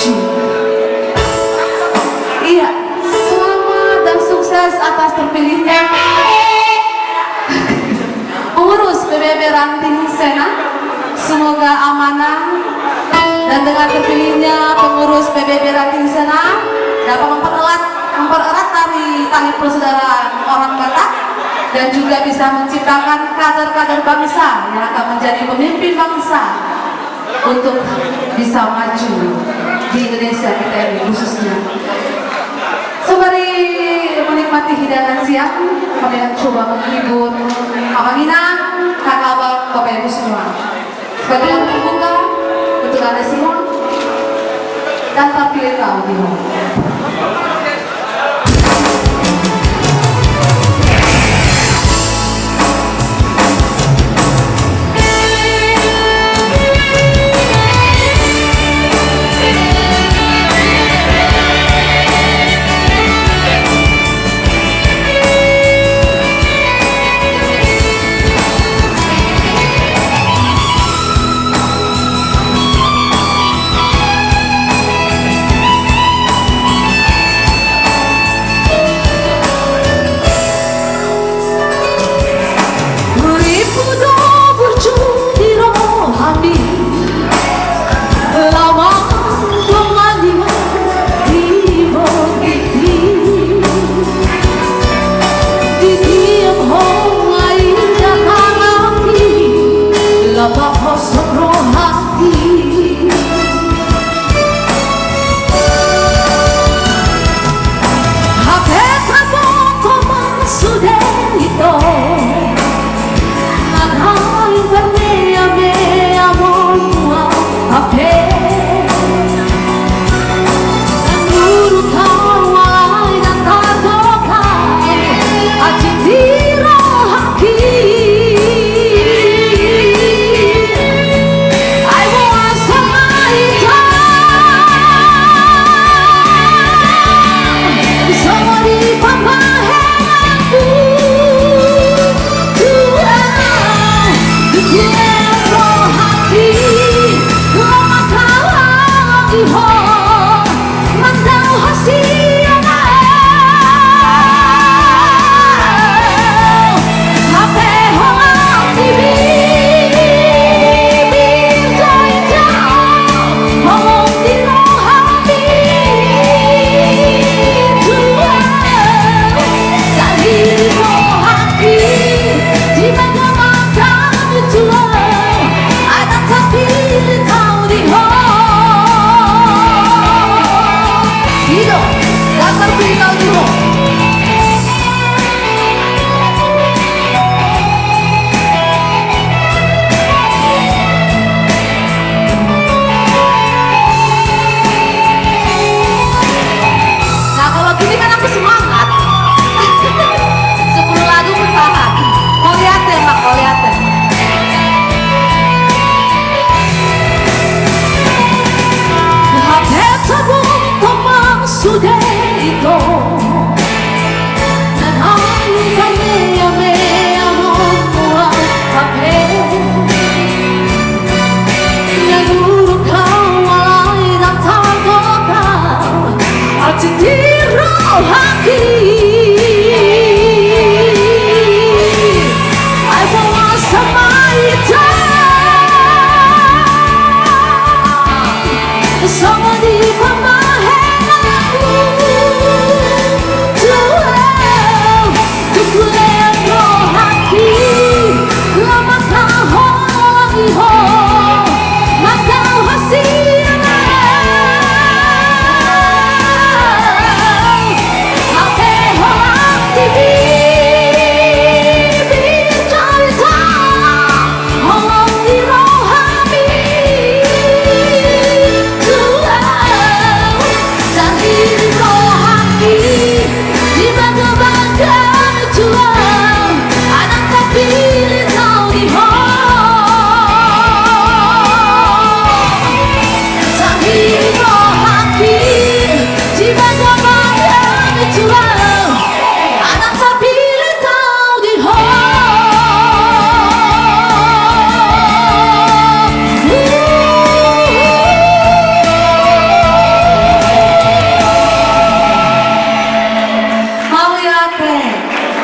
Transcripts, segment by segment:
maju. Iya, selamat dan sukses atas terpilihnya pengurus PBB Ranting Sena. Semoga amanah, dan dengan terpilihnya pengurus PBB Ranting Sena dapat mempererat tali persaudaraan orang Batak, dan juga bisa menciptakan kader-kader bangsa yang akan menjadi pemimpin bangsa untuk bisa maju di Indonesia kita ini khususnya. Sembari menikmati hidangan siang, kami akan coba menghibur Abang Inang, kakak abang, bapak ibu semua. Sebagai yang terbuka untuk Anda semua, dan terpilih tahu di mana.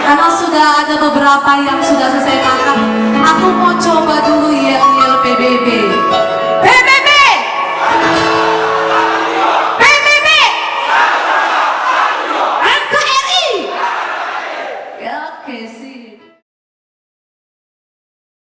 Karena sudah ada beberapa yang sudah selesai makan. Aku mau coba dulu ya